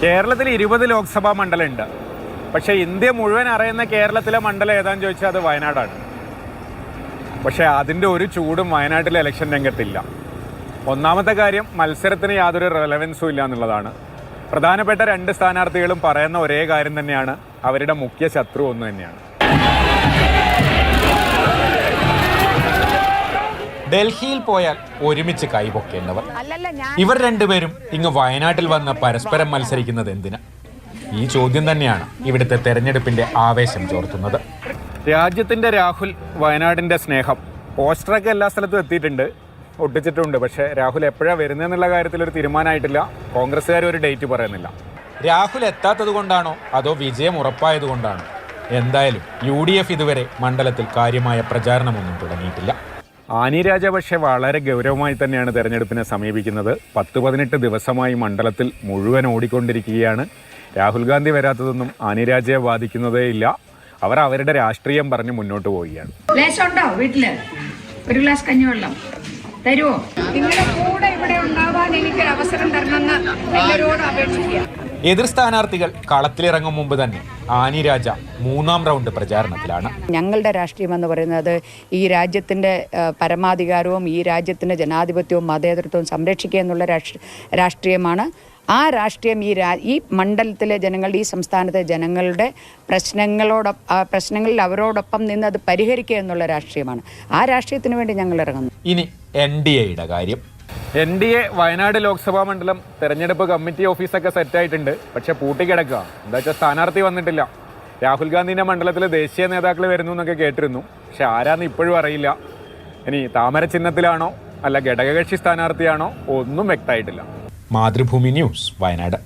കേരളത്തിൽ 20 ലോക്സഭാ മണ്ഡലമുണ്ട്. പക്ഷേ ഇന്ത്യ മുഴുവൻ അറിയുന്ന കേരളത്തിലെ മണ്ഡലം ഏതാണെന്ന് ചോദിച്ചാൽ അത് വയനാടാണ്. പക്ഷേ അതിൻ്റെ ഒരു ചൂടും വയനാട്ടിലെ ഇലക്ഷൻ രംഗത്തില്ല. ഒന്നാമത്തെ കാര്യം, മത്സരത്തിന് യാതൊരു റെലവൻസും ഇല്ല എന്നുള്ളതാണ്. പ്രധാനപ്പെട്ട 2 സ്ഥാനാർത്ഥികളും പറയുന്ന ഒരേ കാര്യം തന്നെയാണ്, അവരുടെ മുഖ്യ ശത്രു ഒന്ന് തന്നെയാണ്. ഡൽഹിയിൽ പോയാൽ ഒരുമിച്ച് കൈപൊക്കേണ്ടവർ. ഇവർ രണ്ടുപേരും ഇങ്ങ് വയനാട്ടിൽ വന്ന് പരസ്പരം മത്സരിക്കുന്നത് എന്തിനാ? ഈ ചോദ്യം തന്നെയാണ് ഇവിടുത്തെ തെരഞ്ഞെടുപ്പിന്റെ ആവേശം ചോർത്തുന്നത്. രാജ്യത്തിന്റെ രാഹുൽ, വയനാടിന്റെ സ്നേഹം. പോസ്റ്ററൊക്കെ എല്ലാ സ്ഥലത്തും എത്തിയിട്ടുണ്ട്, ഒട്ടിച്ചിട്ടുണ്ട്. പക്ഷേ രാഹുൽ എപ്പോഴാണ് വരുന്നതെന്നുള്ള കാര്യത്തിൽ ഒരു തീരുമാനമായിട്ടില്ല. കോൺഗ്രസ്സുകാർ ഒരു ഡേറ്റ് പറയുന്നില്ല. രാഹുൽ എത്താത്തത് കൊണ്ടാണോ അതോ വിജയം ഉറപ്പായതുകൊണ്ടാണോ? എന്തായാലും UDF ഇതുവരെ മണ്ഡലത്തിൽ കാര്യമായ പ്രചാരണമൊന്നും തുടങ്ങിയിട്ടില്ല. ആനി രാജ പക്ഷേ വളരെ ഗൗരവമായി തന്നെയാണ് തെരഞ്ഞെടുപ്പിനെ സമീപിക്കുന്നത്. 10-18 ദിവസമായി മണ്ഡലത്തിൽ മുഴുവൻ ഓടിക്കൊണ്ടിരിക്കുകയാണ്. രാഹുൽ ഗാന്ധി വരാത്തതൊന്നും ആനി രാജയെ ബാധിക്കുന്നതേ ഇല്ല. അവർ അവരുടെ രാഷ്ട്രീയം പറഞ്ഞ് മുന്നോട്ട് പോവുകയാണ്. വീട്ടില് ഒരു ഗ്ലാസ് കഞ്ഞിവെള്ളം തരുമോ? നിങ്ങളുടെ കൂടെ ഇവിടെ ഉണ്ടാവാൻ എനിക്കൊരു അവസരം തരണമെന്ന് എല്ലാവരോടും അപേക്ഷിക്കുക. എതിർ സ്ഥാനാർത്ഥികൾ കളത്തിലിറങ്ങും മുമ്പ് തന്നെ ആനി രാജ 3ാം റൗണ്ട് പ്രചാരണത്തിലാണ്. ഞങ്ങളുടെ രാഷ്ട്രീയം എന്ന് പറയുന്നത് ഈ രാജ്യത്തിൻ്റെ പരമാധികാരവും ഈ രാജ്യത്തിൻ്റെ ജനാധിപത്യവും മതേതരത്വവും സംരക്ഷിക്കുക എന്നുള്ള രാഷ്ട്രീയമാണ്. ആ രാഷ്ട്രീയം ഈ മണ്ഡലത്തിലെ ജനങ്ങളുടെ, ഈ സംസ്ഥാനത്തെ ജനങ്ങളുടെ പ്രശ്നങ്ങളിൽ അവരോടൊപ്പം നിന്ന് അത് പരിഹരിക്കുക എന്നുള്ള രാഷ്ട്രീയമാണ്. ആ രാഷ്ട്രീയത്തിന് വേണ്ടി ഞങ്ങൾ ഇറങ്ങുന്നു. ഇനി NDAയുടെ കാര്യം. NDA വയനാട് ലോക്സഭാ മണ്ഡലം തെരഞ്ഞെടുപ്പ് കമ്മിറ്റി ഓഫീസൊക്കെ സെറ്റായിട്ടുണ്ട്. പക്ഷെ പൂട്ടിക്കിടക്കുക. എന്താ വെച്ചാൽ സ്ഥാനാർത്ഥി വന്നിട്ടില്ല. രാഹുൽ ഗാന്ധിൻ്റെ മണ്ഡലത്തിൽ ദേശീയ നേതാക്കൾ വരുന്നു എന്നൊക്കെ കേട്ടിരുന്നു. പക്ഷെ ആരാന്ന് ഇപ്പോഴും അറിയില്ല. ഇനി താമര ചിഹ്നത്തിലാണോ അല്ല ഘടകകക്ഷി സ്ഥാനാർത്ഥിയാണോ ഒന്നും വ്യക്തമായിട്ടില്ല. മാതൃഭൂമി ന്യൂസ്, വയനാട്.